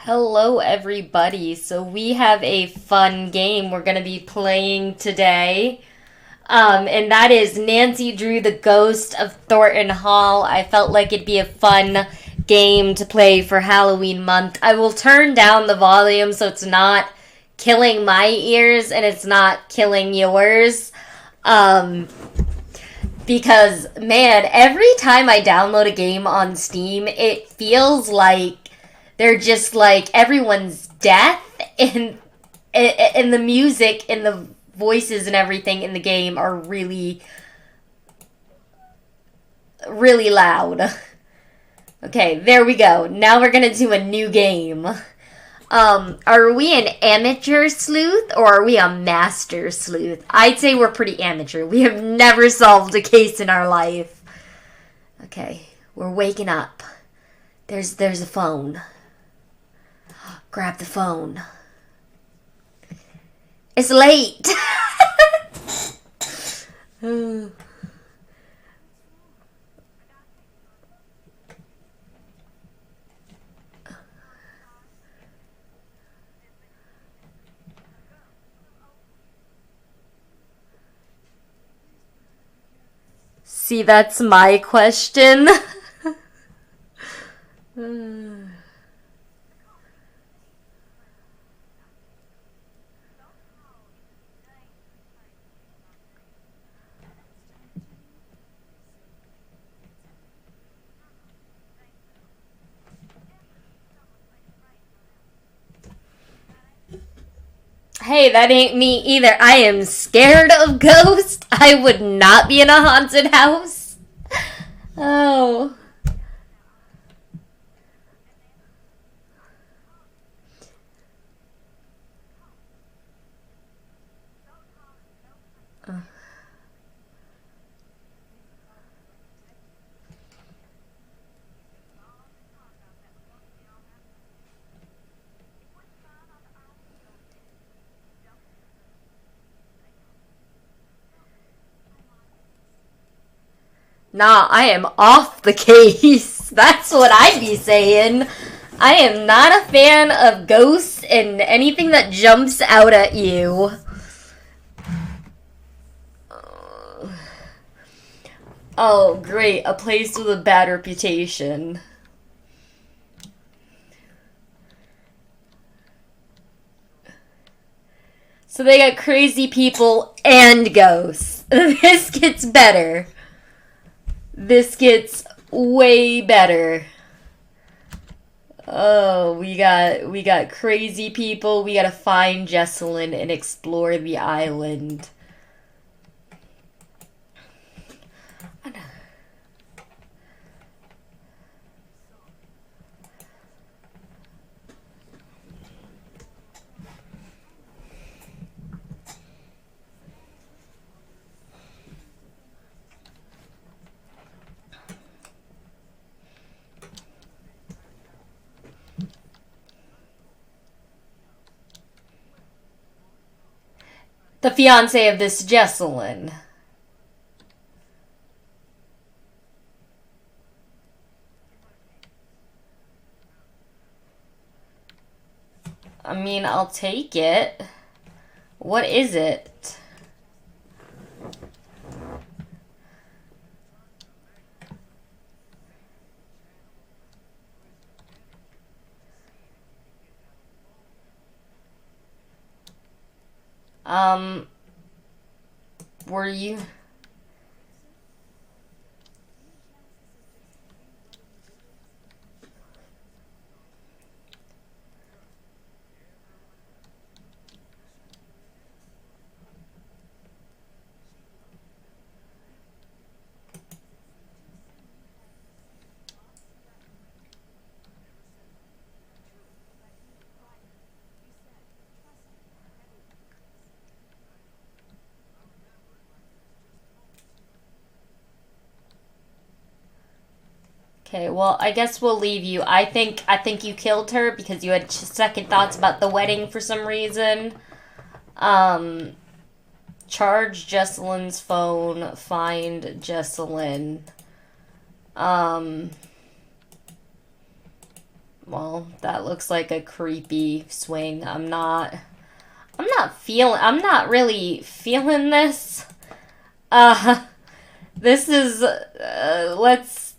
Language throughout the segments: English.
Hello, everybody. So we have a fun game we're going to be playing today. And that is Nancy Drew the Ghost of Thornton Hall. I felt like it'd be a fun game to play for Halloween month. I will turn down the volume so it's not killing my ears and it's not killing yours. Because, man, every time I download a game on Steam, it feels like they're just like everyone's death and the music and the voices and everything in the game are really really loud. Okay, there we go. Now we're gonna do a new game. Are we an amateur sleuth or are we a master sleuth? I'd say we're pretty amateur. We have never solved a case in our life. Okay, we're waking up. There's a phone. Grab the phone. It's late. See, that's my question. Hey, that ain't me either. I am scared of ghosts. I would not be in a haunted house. Oh. Nah, I am off the case. That's what I'd be saying. I am not a fan of ghosts and anything that jumps out at you. Oh, great. A place with a bad reputation. So they got crazy people and ghosts. This gets better. This gets way better. Oh, we got crazy people. We gotta find Jesselyn and explore the island. The fiance of this Jesselyn. I mean, I'll take it. What is it? Were you... Okay, well, I guess we'll leave you. I think you killed her because you had second thoughts about the wedding for some reason. Charge Jesselyn's phone, find Jesselyn. Well, that looks like a creepy swing. I'm not really feeling this. Uh, this is, let's,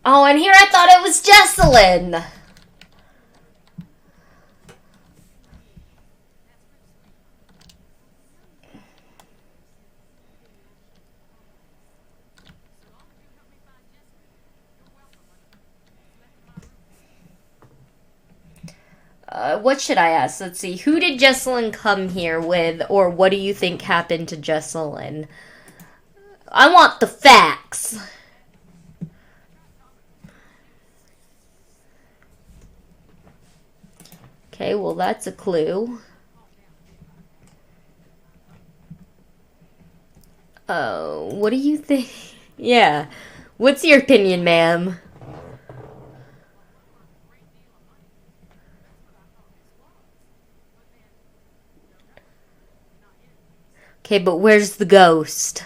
oh, and here I thought it was Jesselyn. What should I ask? Let's see. Who did Jesselyn come here with, or what do you think happened to Jesselyn? I want the facts. Okay, well, that's a clue. Oh, what do you think? Yeah. What's your opinion, ma'am? Okay, but where's the ghost?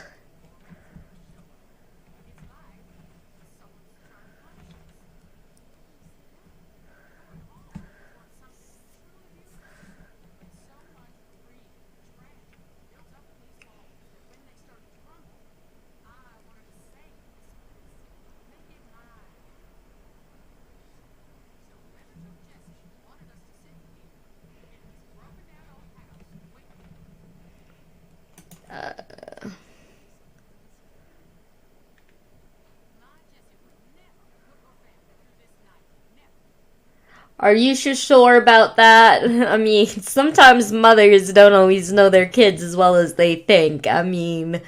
Are you sure about that? I mean, sometimes mothers don't always know their kids as well as they think. I mean,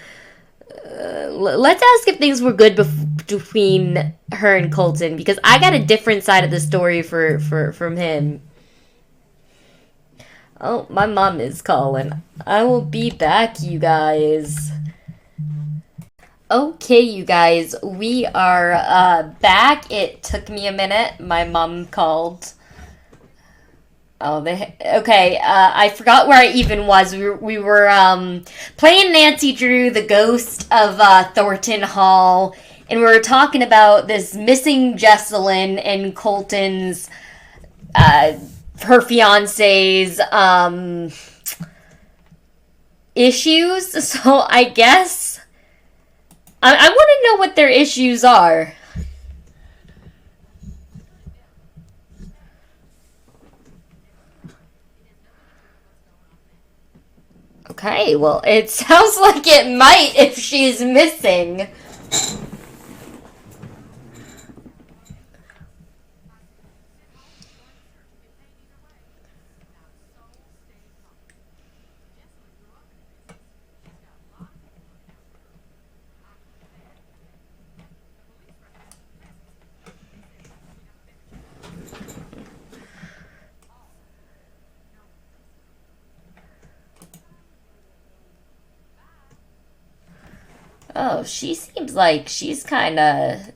let's ask if things were good between her and Colton, because I got a different side of the story from him. Oh, my mom is calling. I will be back, you guys. Okay, you guys, we are back. It took me a minute. My mom called. Oh, okay. I forgot where I even was. We were playing Nancy Drew, the ghost of Thornton Hall, and we were talking about this missing Jesselyn and Colton's her fiance's issues. So I guess I want to know what their issues are. Okay, well, it sounds like it might if she's missing. Oh, she seems like she's kind of...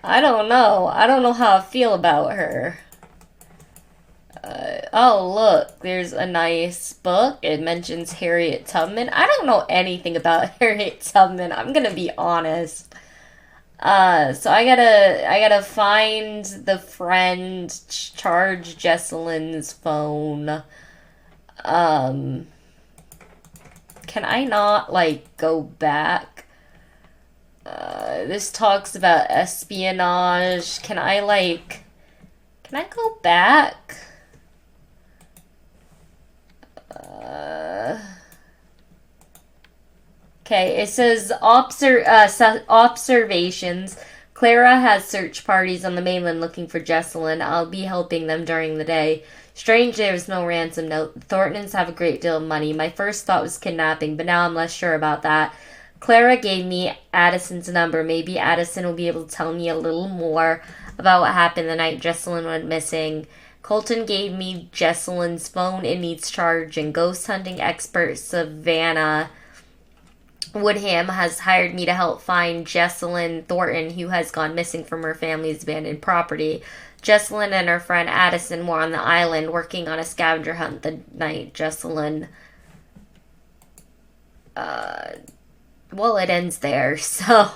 I don't know. I don't know how I feel about her. Oh, look. There's a nice book. It mentions Harriet Tubman. I don't know anything about Harriet Tubman. I'm gonna be honest. So I gotta find the friend, charge Jesselyn's phone. Um... Can I not, like, go back? This talks about espionage. Can I, like... Can I go back? Okay, it says observations. Clara has search parties on the mainland looking for Jesselyn. I'll be helping them during the day. Strange, there's no ransom note. Thorntons have a great deal of money. My first thought was kidnapping, but now I'm less sure about that. Clara gave me Addison's number. Maybe Addison will be able to tell me a little more about what happened the night Jesselyn went missing. Colton gave me Jesselyn's phone. It needs charging. Ghost hunting expert Savannah Woodham has hired me to help find Jesselyn Thornton, who has gone missing from her family's abandoned property. Jesselyn and her friend Addison were on the island working on a scavenger hunt the night Jesselyn Well, it ends there. So,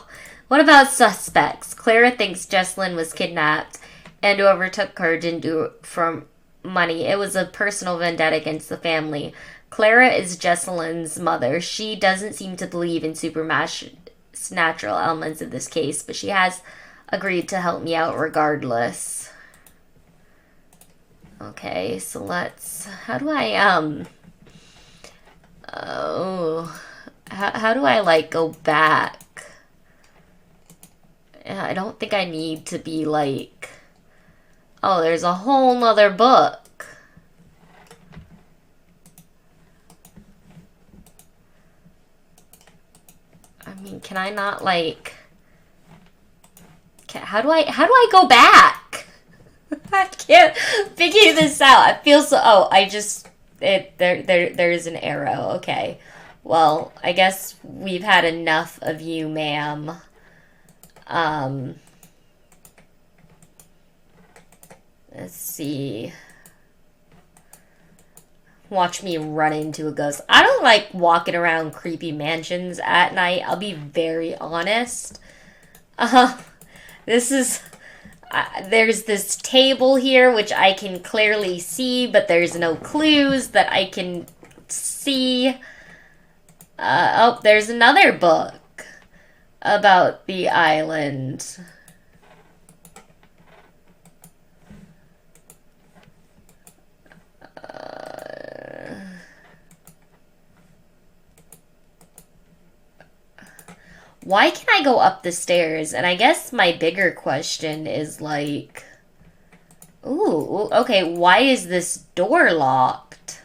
what about suspects? Clara thinks Jesselyn was kidnapped, and whoever took her didn't do it for money. It was a personal vendetta against the family. Clara is Jesselyn's mother. She doesn't seem to believe in supernatural elements in this case, but she has agreed to help me out regardless. Okay, so let's... How do I, Oh... How do I, like, go back? I don't think I need to be, like... Oh, there's a whole nother book. I mean, can I not, like... How do I go back? I can't figure this out. I feel so... Oh, I just... There's an arrow. Okay. Well, I guess we've had enough of you, ma'am. Let's see. Watch me run into a ghost. I don't like walking around creepy mansions at night. I'll be very honest. This is... there's this table here, which I can clearly see, but there's no clues that I can see. Oh, there's another book about the island. Why can I go up the stairs? And I guess my bigger question is like... Ooh, okay, why is this door locked?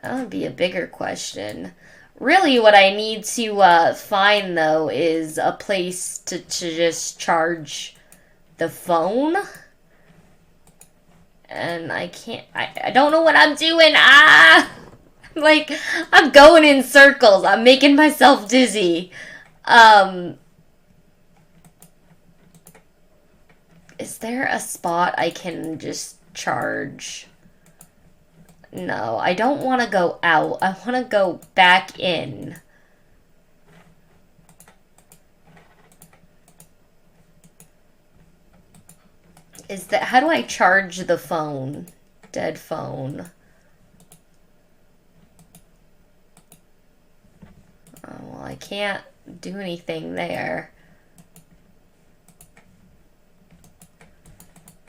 That would be a bigger question. Really, what I need to find, though, is a place to just charge the phone. And I can't... I don't know what I'm doing. Ah! Like, I'm going in circles. I'm making myself dizzy. Is there a spot I can just charge? No, I don't want to go out. I want to go back in. Is that... How do I charge the phone? Dead phone. Oh, well, I can't do anything there.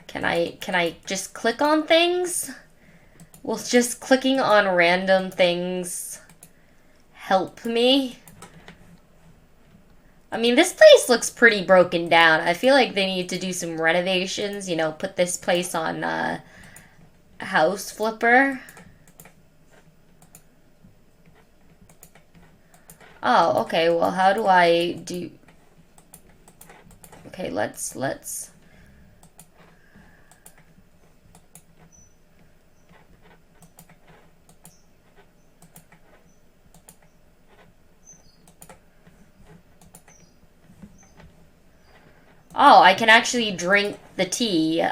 Can I just click on things? Will just clicking on random things help me? I mean, this place looks pretty broken down. I feel like they need to do some renovations, you know, put this place on House Flipper. Oh, okay, well, how do I do... Okay, let's... Oh, I can actually drink the tea.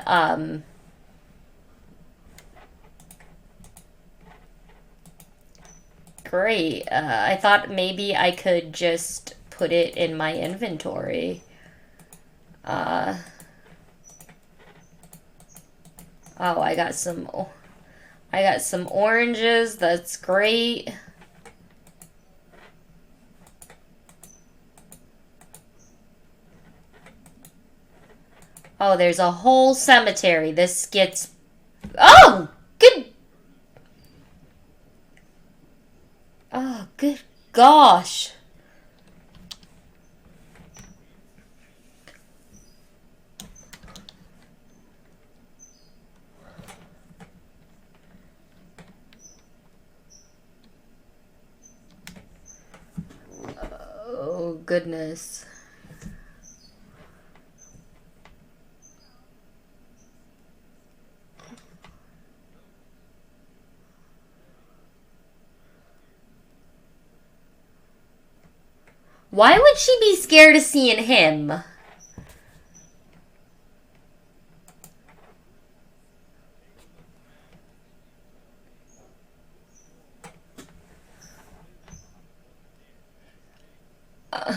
Great. I thought maybe I could just put it in my inventory. Oh, I got some oranges. That's great. Oh, there's a whole cemetery. This gets... Oh! Good... Oh, good gosh. Oh, goodness. Why would she be scared of seeing him? Uh,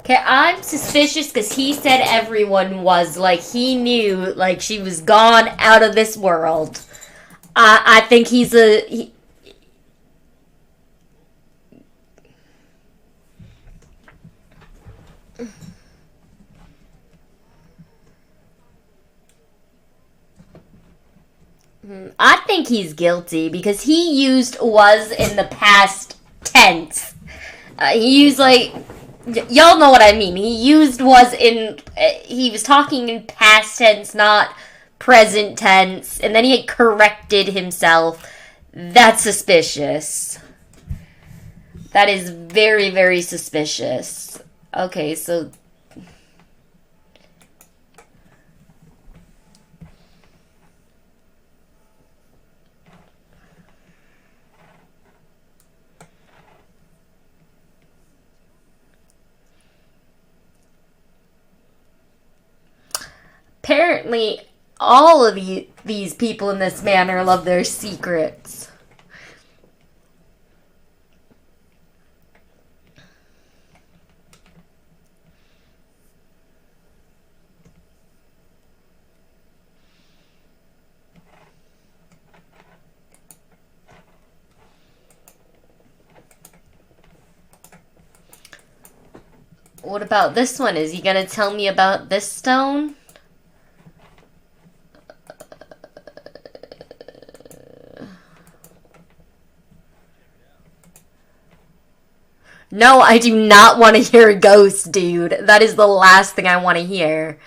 Okay, I'm suspicious because he said everyone was like he knew like she was gone out of this world. I think he's a. I think he's guilty because he used was in the past tense. He used like y'all know what I mean. He used was in he was talking in past tense, not present tense, and then he had corrected himself. That's suspicious. That is very, very suspicious. Okay, so apparently all of these people in this manor love their secrets. What about this one? Is he gonna tell me about this stone? No, I do not want to hear a ghost, dude. That is the last thing I want to hear.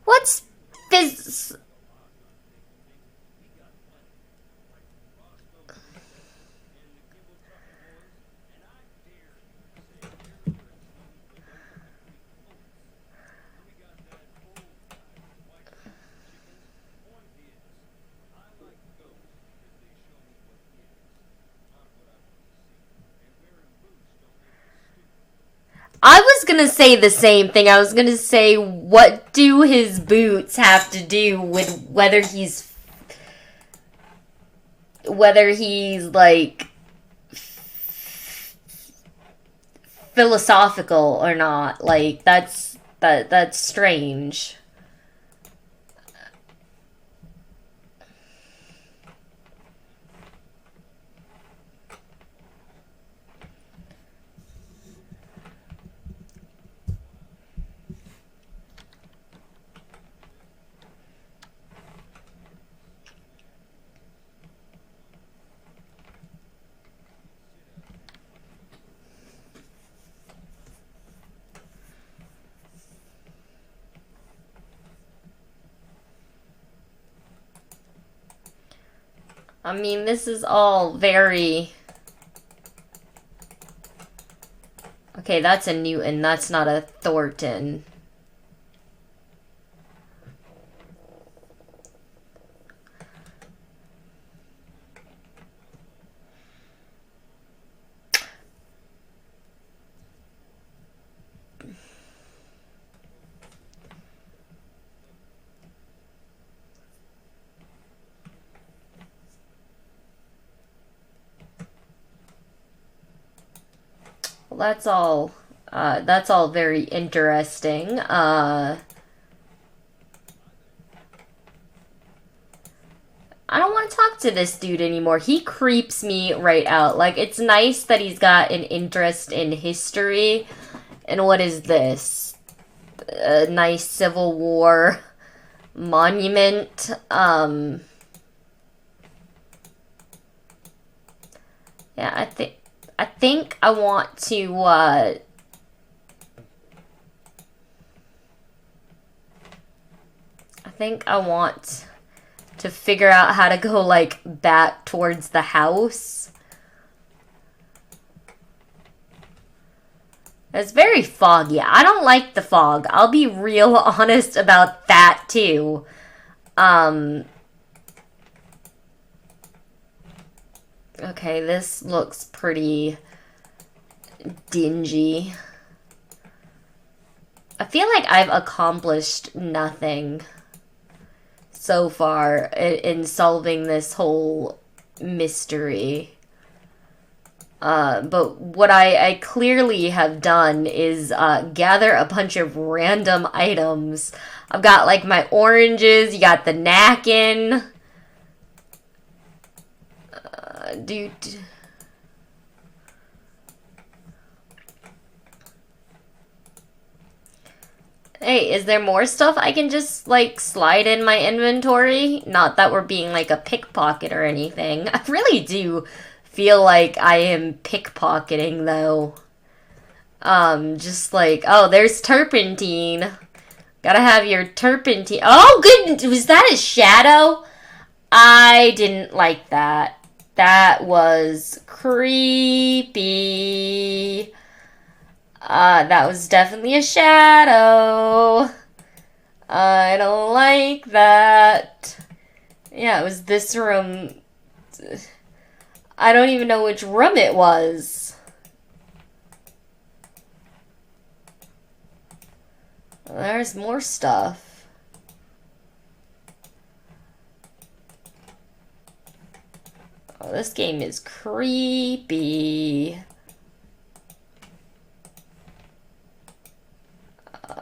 What's this? I was gonna say the same thing. I was gonna say, what do his boots have to do with whether he's like philosophical or not? Like that's strange. I mean, this is all very... Okay, that's a Newton. That's not a Thornton. Well, that's all very interesting. I don't want to talk to this dude anymore. He creeps me right out. Like, it's nice that he's got an interest in history. And what is this? A nice Civil War monument. Yeah, I think I want to, I think I want to figure out how to go, like, back towards the house. It's very foggy. I don't like the fog. I'll be real honest about that, too. Okay, this looks pretty dingy. I feel like I've accomplished nothing so far in solving this whole mystery. But what I clearly have done is gather a bunch of random items. I've got, like, my oranges, you got the knackin'. Dude. Hey, is there more stuff I can just, like, slide in my inventory? Not that we're being, like, a pickpocket or anything. I really do feel like I am pickpocketing, though. Just like, oh, there's turpentine. Gotta have your turpentine. Oh, good. Was that a shadow? I didn't like that. That was creepy. That was definitely a shadow. I don't like that. Yeah, it was this room. I don't even know which room it was. There's more stuff. Oh, this game is creepy.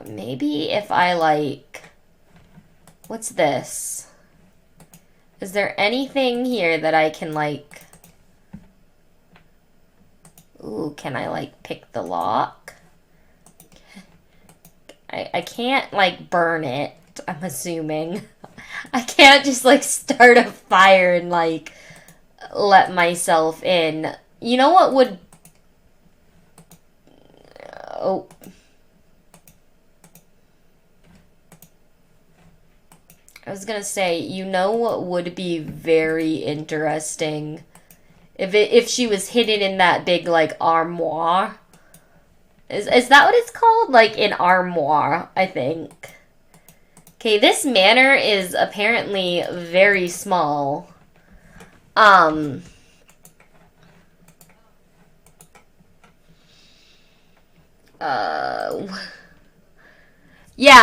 Maybe if I like... What's this? Is there anything here that I can like... Ooh, can I like pick the lock? I can't like burn it, I'm assuming. I can't just like start a fire and like let myself in. You know what would... Oh... I was gonna say, you know what would be very interesting? If she was hidden in that big, like, armoire. Is that what it's called? Like, an armoire, I think. Okay, this manor is apparently very small. Yeah,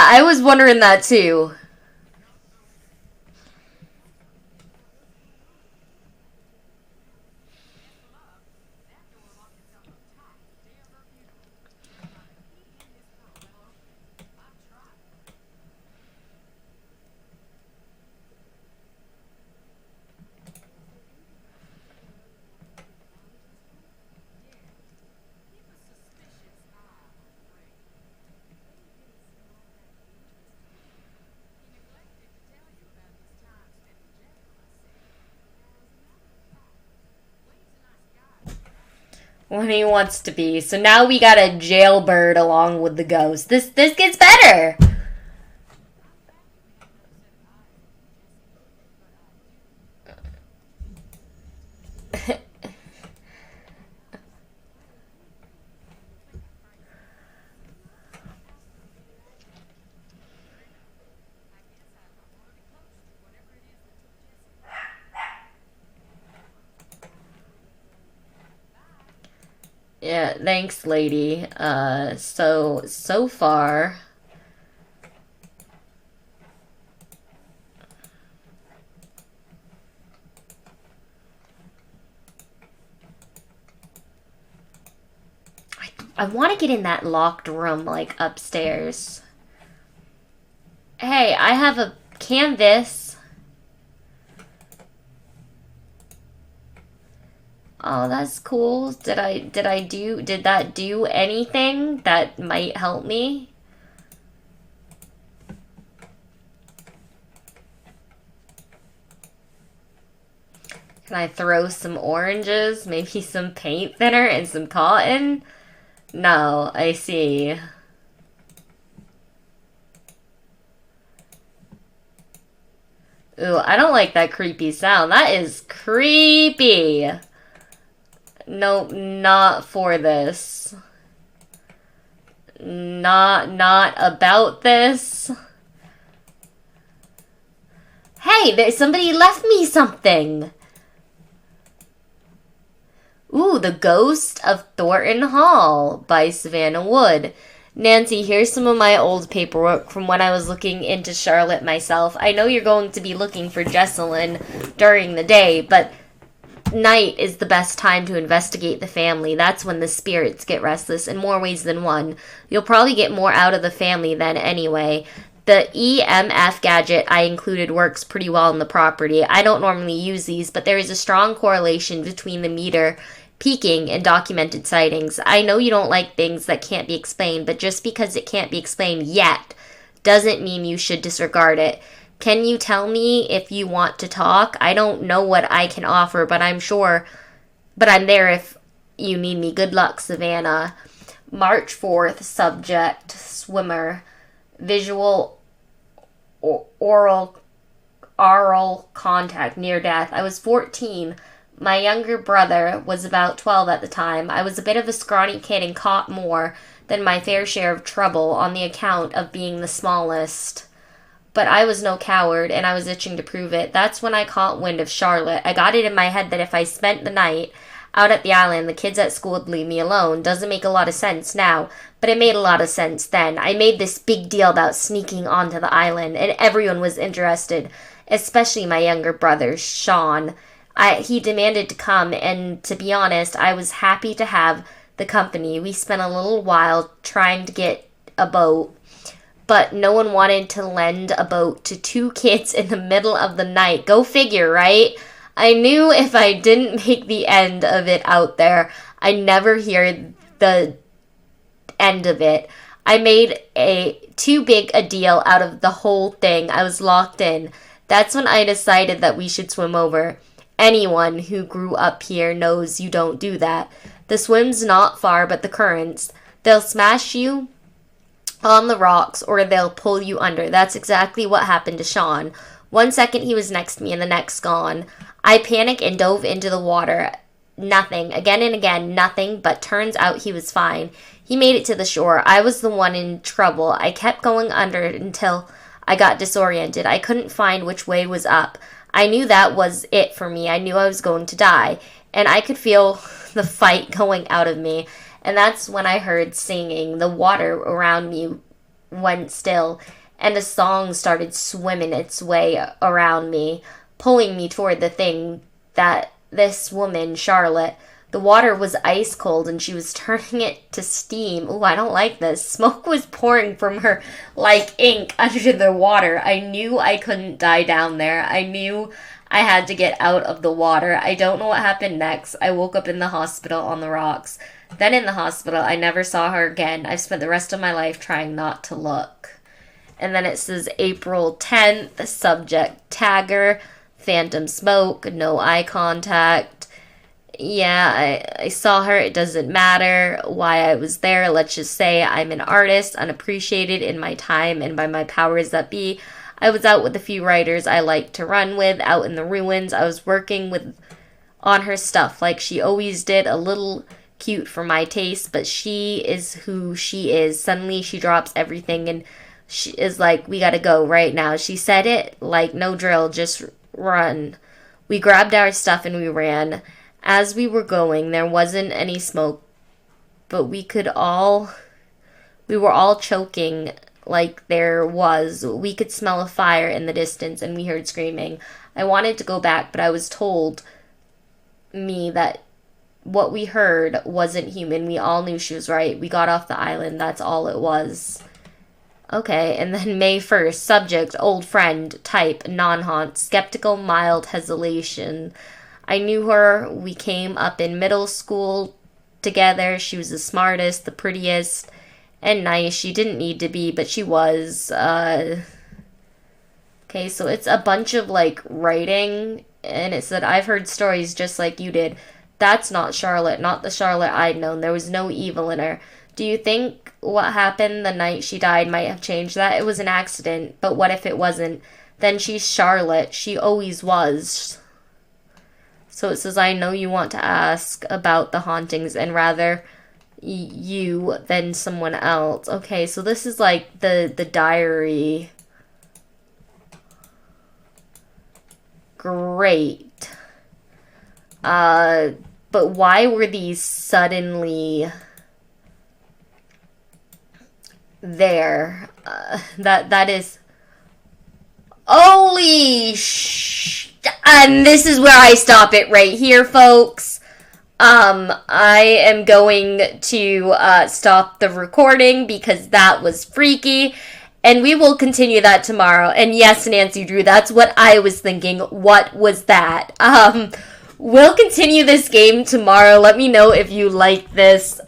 I was wondering that too. When he wants to be. So now we got a jailbird along with the ghost. This gets better. Yeah, thanks, lady. So far. I want to get in that locked room, like, upstairs. Hey, I have a canvas. Oh, that's cool. Did that do anything that might help me? Can I throw some oranges, maybe some paint thinner and some cotton? No, I see. Ooh, I don't like that creepy sound. That is creepy. Nope, not for this. Not about this. Hey, somebody left me something. Ooh, The Ghost of Thornton Hall by Savannah Wood. Nancy, here's some of my old paperwork from when I was looking into Charlotte myself. I know you're going to be looking for Jessalyn during the day, but night is the best time to investigate the family. That's when the spirits get restless in more ways than one. You'll probably get more out of the family then anyway. The EMF gadget I included works pretty well on the property. I don't normally use these, but there is a strong correlation between the meter peaking and documented sightings. I know you don't like things that can't be explained, but just because it can't be explained yet doesn't mean you should disregard it. Can you tell me if you want to talk? I don't know what I can offer, but I'm there if you need me. Good luck, Savannah. March 4th, subject, swimmer, visual, oral contact, near death. I was 14. My younger brother was about 12 at the time. I was a bit of a scrawny kid and caught more than my fair share of trouble on the account of being the smallest. But I was no coward, and I was itching to prove it. That's when I caught wind of Charlotte. I got it in my head that if I spent the night out at the island, the kids at school would leave me alone. Doesn't make a lot of sense now, but it made a lot of sense then. I made this big deal about sneaking onto the island, and everyone was interested, especially my younger brother, Sean. He demanded to come, and to be honest, I was happy to have the company. We spent a little while trying to get a boat, but no one wanted to lend a boat to two kids in the middle of the night. Go figure, right? I knew if I didn't make the end of it out there, I'd never hear the end of it. I made too big a deal out of the whole thing. I was locked in. That's when I decided that we should swim over. Anyone who grew up here knows you don't do that. The swim's not far, but the currents, they'll smash you on the rocks or they'll pull you under. That's exactly what happened to Sean. 1 second he was next to me and the next gone. I panicked and dove into the water. Nothing. Again and again, nothing, but turns out he was fine. He made it to the shore. I was the one in trouble. I kept going under until I got disoriented. I couldn't find which way was up. I knew that was it for me. I knew I was going to die, and I could feel the fight going out of me. And that's when I heard singing. The water around me went still, and a song started swimming its way around me, pulling me toward the thing that this woman, Charlotte. The water was ice cold, and she was turning it to steam. Ooh, I don't like this. Smoke was pouring from her like ink under the water. I knew I couldn't die down there. I knew I had to get out of the water. I don't know what happened next. I woke up in the hospital on the rocks. Then in the hospital, I never saw her again. I've spent the rest of my life trying not to look. And then it says April 10th, subject, tagger, phantom smoke, no eye contact. Yeah, I saw her. It doesn't matter why I was there. Let's just say I'm an artist, unappreciated in my time and by my powers that be. I was out with a few writers I like to run with, out in the ruins. I was working on her stuff like she always did, a little cute for my taste, but she is who she is. Suddenly she drops everything and she is like, we gotta go right now. She said it like no drill, just run. We grabbed our stuff and we ran. As we were going, there wasn't any smoke, but we were all choking like there was. We could smell a fire in the distance and we heard screaming. I wanted to go back, but I was told me that what we heard wasn't human. We all knew she was right. We got off the island. That's all it was. Okay, and then May 1st, subject, old friend, type, non-haunt, skeptical, mild hesitation. I knew her. We came up in middle school together. She was the smartest, the prettiest, and nice. She didn't need to be, but she was. Okay, so it's a bunch of, like, writing, and it said, I've heard stories just like you did. That's not Charlotte, not the Charlotte I'd known. There was no evil in her. Do you think what happened the night she died might have changed that? It was an accident, but what if it wasn't? Then she's Charlotte. She always was. So it says, I know you want to ask about the hauntings and rather you than someone else. Okay, so this is like the diary. Great. But why were these suddenly there? That is... Holy and this is where I stop it right here, folks. I am going to stop the recording because that was freaky. And we will continue that tomorrow. And yes, Nancy Drew, that's what I was thinking. What was that? We'll continue this game tomorrow. Let me know if you like this.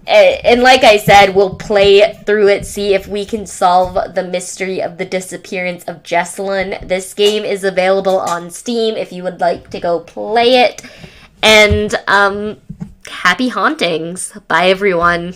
And like I said, we'll play through it, see if we can solve the mystery of the disappearance of Jessalyn. This game is available on Steam if you would like to go play it. And happy hauntings. Bye, everyone.